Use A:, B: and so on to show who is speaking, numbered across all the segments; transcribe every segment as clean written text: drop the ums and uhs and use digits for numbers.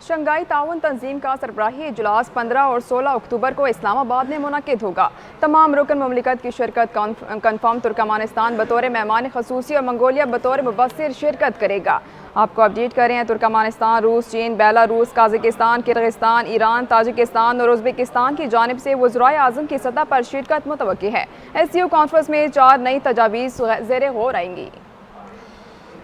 A: Shanghai تعاون تنظیم کا سربراہی اجلاس 15 اور 16 اکتوبر کو اسلام آباد میں منعقد ہوگا۔ تمام رکن مملکت کی شرکت کنفرم۔ ترکمانستان بطور مہمان خصوصی اور منگولیا بطور مبصر شرکت کرے گا۔ آپ کو اپڈیٹ کر رہے ہیں، ترکمانستان، روس، چین، بیلاروس، قازقستان، کرغزستان، ایران، تاجکستان اور ازبکستان کی جانب سے وزرائے اعظم کی سطح پر شرکت متوقع ہے۔ SCO کانفرنس میں 4 نئی تجاویز زیر غور آئیں گی۔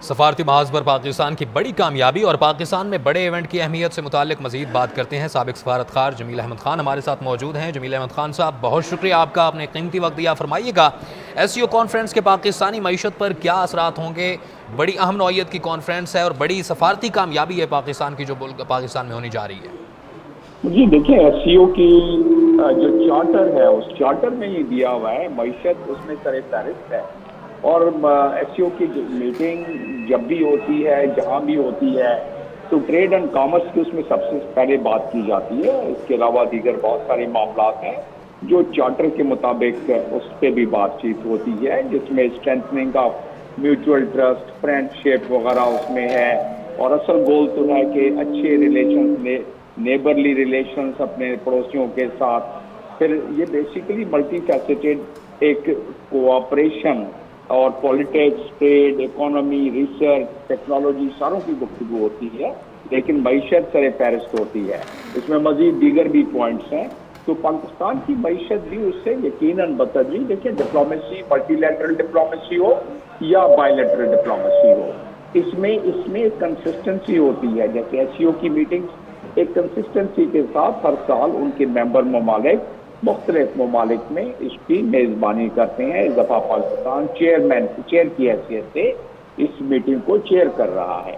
B: سفارتی محاذ پر پاکستان کی بڑی کامیابی اور پاکستان میں بڑے ایونٹ کی اہمیت سے متعلق مزید بات کرتے ہیں۔ سابق سفارت خار جمیل احمد خان ہمارے ساتھ موجود ہیں۔ جمیل احمد خان صاحب، بہت شکریہ آپ کا، اپنے قیمتی وقت دیا۔ فرمائیے گا SCO کانفرنس کے پاکستانی معیشت پر کیا اثرات ہوں گے؟ بڑی اہم نوعیت کی کانفرنس ہے اور بڑی سفارتی کامیابی ہے پاکستان کی جو پاکستان میں ہونی جا رہی ہے۔
C: جی دیکھیں، SCO کی جو چارٹر ہے اس چارٹر میں یہ دیا ہوا ہے، معیشت اس میں سر فہرست ہے، اور SCO کی جو میٹنگ جب بھی ہوتی ہے، جہاں بھی ہوتی ہے، تو ٹریڈ اینڈ کامرس کی اس میں سب سے پہلے بات کی جاتی ہے۔ اس کے علاوہ دیگر بہت سارے معاملات ہیں جو چارٹر کے مطابق اس پہ بھی بات چیت ہوتی ہے، جس میں strengthening of mutual trust, friendship وغیرہ اس میں ہے، اور اصل گول تو ہے کہ اچھے ریلیشنز، نیبرلی ریلیشنز اپنے پڑوسیوں کے ساتھ۔ پھر یہ بیسیکلی ملٹی فیسیٹڈ ایک کوآپریشن اور politics, trade, economy, research, technology ساروں کی گفتگو ہوتی ہے، لیکن معیشت سر فہرست ہوتی ہے۔ اس میں مزید دیگر بھی پوائنٹس ہیں، تو پاکستان کی معیشت بھی اس سے یقیناً بتدریج، دیکھیں ڈپلومیسی، ملٹی لیٹرل ڈپلومیسی ہو یا بائی لیٹرل ڈپلومیسی ہو، اس میں کنسسٹنسی ہوتی ہے۔ جیسے SCO کی میٹنگز ایک کنسسٹنسی کے ساتھ ہر سال ان کے ممبر ممالک مختلف ممالک میں اس کی میزبانی کرتے ہیں۔ اس دفعہ پاکستان چیئر کی حیثیت سے اس میٹنگ کو چیئر کر رہا ہے،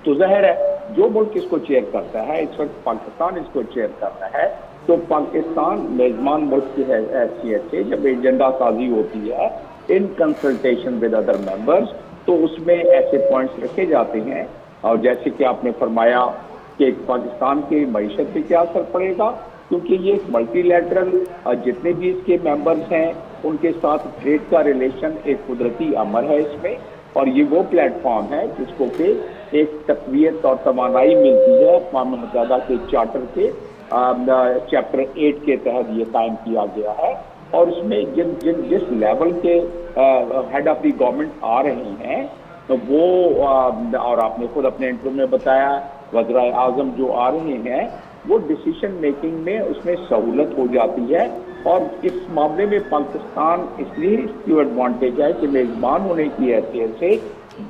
C: تو ظاہر ہے جو ملک اس کو چیئر کرتا ہے، اس وقت پاکستان اس کو چیئر کرتا ہے، تو پاکستان میزبان ملک کی حیثیت سے جب ایجنڈا سازی ہوتی ہے in consultation with other members, تو اس میں ایسے پوائنٹس رکھے جاتے ہیں، اور جیسے کہ آپ نے فرمایا کہ پاکستان کی معیشت پہ کیا اثر پڑے گا، کیونکہ یہ ایک ملٹی لیٹرل، جتنے بھی اس کے ممبرز ہیں ان کے ساتھ ٹریڈ کا ریلیشن ایک قدرتی امر ہے اس میں، اور یہ وہ پلیٹ فارم ہے جس کو کہ ایک تقویت اور توانائی ملتی ہے اقوام متحدہ کے چارٹر کے چیپٹر 8 کے تحت یہ قائم کیا گیا ہے۔ اور اس میں جس لیول کے ہیڈ آف دی گورنمنٹ آ رہی ہیں، تو وہ اور آپ نے خود اپنے انٹرو میں بتایا وزرائے اعظم جو آ رہے ہیں، وہ ڈیسیشن میکنگ میں اس میں سہولت ہو جاتی ہے، اور اس معاملے میں پاکستان اس لیے اس کی ایڈوانٹیج ہے کہ میزبان ہونے کی حیثیت سے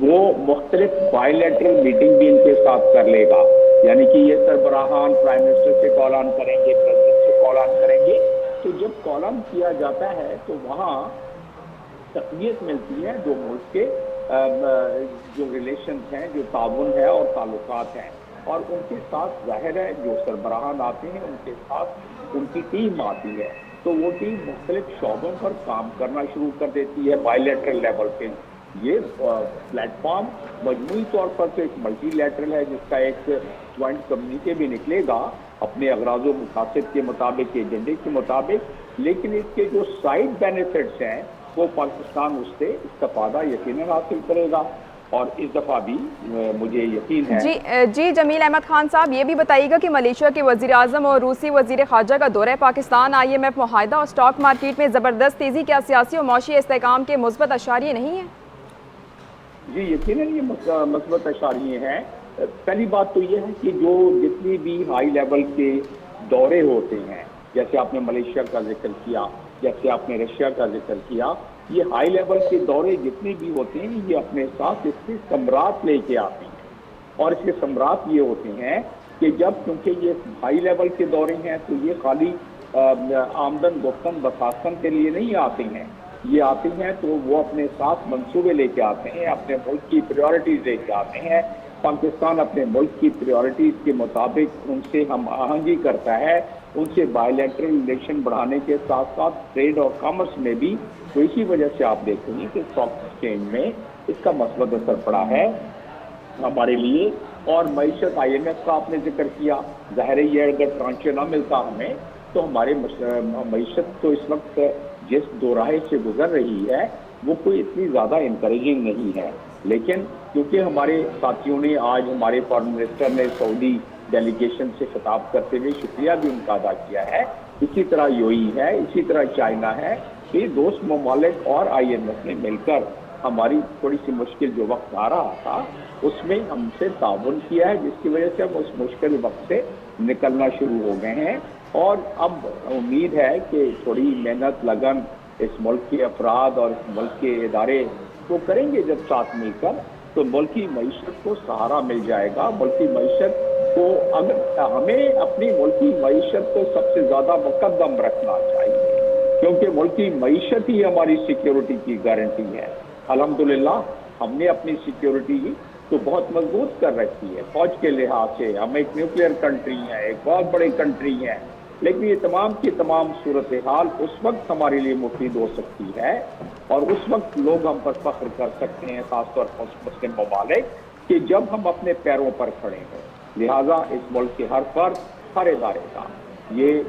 C: وہ مختلف بائی لیٹرل میٹنگ بھی ان کے ساتھ کر لے گا، یعنی کہ یہ سربراہان پرائم منسٹر سے کال آن کریں گے، پریزیڈنٹ سے کال آن کریں گے، تو جب کال آن کیا جاتا ہے تو وہاں تقویت ملتی ہے دو ملک کے جو ریلیشنز ہیں، جو تعاون ہے اور تعلقات ہیں، اور ان کے ساتھ ظاہر ہے جو سربراہان آتے ہیں ان کے ساتھ ان کی ٹیم آتی ہے، تو وہ ٹیم مختلف شعبوں پر کام کرنا شروع کر دیتی ہے بائی لیٹرل لیول پہ۔ یہ پلیٹ فارم مجموعی طور پر تو ایک ملٹی لیٹرل ہے جس کا ایک جوائنٹ کمیونیکے بھی نکلے گا اپنے اغراض و مقاصد کے مطابق، ایجنڈے کے مطابق، لیکن اس کے جو سائیڈ بینیفٹس ہیں وہ پاکستان اس سے استفادہ یقیناً حاصل کرے گا، اور اس دفعہ بھی مجھے یقین ہے۔
A: جی جمیل احمد خان صاحب، یہ بھی بتائیے گا کہ ملیشیا کے وزیر اعظم اور روسی وزیر خارجہ کا دورہ پاکستان IMF معاہدہ اور اسٹاک مارکیٹ میں زبردست تیزی کیا سیاسی اور معاشی استحکام کے مثبت اشاریے نہیں ہیں؟
C: جی یقیناً یہ مثبت اشاریے ہیں۔ پہلی بات تو یہ ہے کہ جو جتنی بھی ہائی لیول کے دورے ہوتے ہیں، جیسے آپ نے ملیشیا کا ذکر کیا، جیسے آپ نے رشیا کا ذکر کیا، یہ ہائی لیول کے دورے جتنے بھی ہوتے ہیں یہ اپنے ساتھ اس کے ثمرات لے کے آتے ہیں، اور اس کے ثمرات یہ ہوتے ہیں کہ جب کیونکہ یہ ہائی لیول کے دورے ہیں تو یہ خالی آمدن گفتن بساستن کے لیے نہیں آتے ہیں، یہ آتے ہیں تو وہ اپنے ساتھ منصوبے لے کے آتے ہیں، اپنے ملک کی پریورٹیز لے کے آتے ہیں۔ پاکستان اپنے ملک کی پریورٹیز کے مطابق ان سے ہم آہنگی کرتا ہے، ان سے بائی لیٹرل ریلیشن بڑھانے کے ساتھ ساتھ ٹریڈ اور کامرس میں بھی، تو اسی وجہ سے آپ دیکھیں گے کہ اسٹاک ایکسچینج میں اس کا مثبت اثر پڑا ہے ہمارے لیے۔ اور معیشت IMF کا آپ نے ذکر کیا، ظاہر یہ اگر ٹرانچے نہ ملتا ہمیں تو ہمارے معیشت تو اس وقت جس دو راہے سے گزر رہی ہے وہ کوئی اتنی زیادہ انکریجنگ نہیں ہے۔ لیکن کیونکہ ہمارے ساتھیوں نے آج ہمارے فارن منسٹر نے سعودی ڈیلیگیشن سے خطاب کرتے ہوئے شکریہ بھی ان کا ادا کیا ہے، اسی طرح یو ای ہے، اسی طرح چائنا ہے، یہ دوست ممالک اور آئی ایم ایف نے مل کر ہماری تھوڑی سی مشکل جو وقت آ رہا تھا اس میں ہم سے تعاون کیا ہے، جس کی وجہ سے ہم اس مشکل وقت سے نکلنا شروع ہو گئے ہیں، اور اب امید ہے کہ تھوڑی محنت لگن اس ملک کے افراد اور اس ملک کے ادارے وہ کریں گے جب ساتھ مل کر، تو ملکی معیشت کو سہارا مل جائے گا۔ ملکی معیشت کو اگر ہمیں اپنی ملکی معیشت کو سب سے زیادہ مقدم رکھنا چاہیے، کیونکہ ملکی معیشت ہی ہماری سیکیورٹی کی گارنٹی ہے۔ الحمدللہ ہم نے اپنی سیکیورٹی تو بہت مضبوط کر رکھی ہے، فوج کے لحاظ سے ہم ایک نیوکلیئر کنٹری ہیں، ایک بہت بڑی کنٹری ہے، لیکن یہ تمام کی تمام صورتحال اس وقت ہمارے لیے مفید ہو سکتی ہے اور اس وقت لوگ ہم پر فخر کر سکتے ہیں، خاص طور پر مسلم ممالک، کہ جب ہم اپنے پیروں پر کھڑے ہیں۔ لہٰذا اس ملک کے ہر فرد، ہر ادارے کا یہ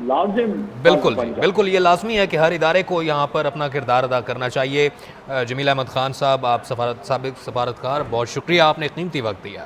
C: لازم
B: بالکل
C: بن جائے۔
B: بالکل، یہ لازمی ہے کہ ہر ادارے کو یہاں پر اپنا کردار ادا کرنا چاہیے۔ جمیل احمد خان صاحب، آپ سابق سفارتکار، بہت شکریہ، آپ نے قیمتی وقت دیا۔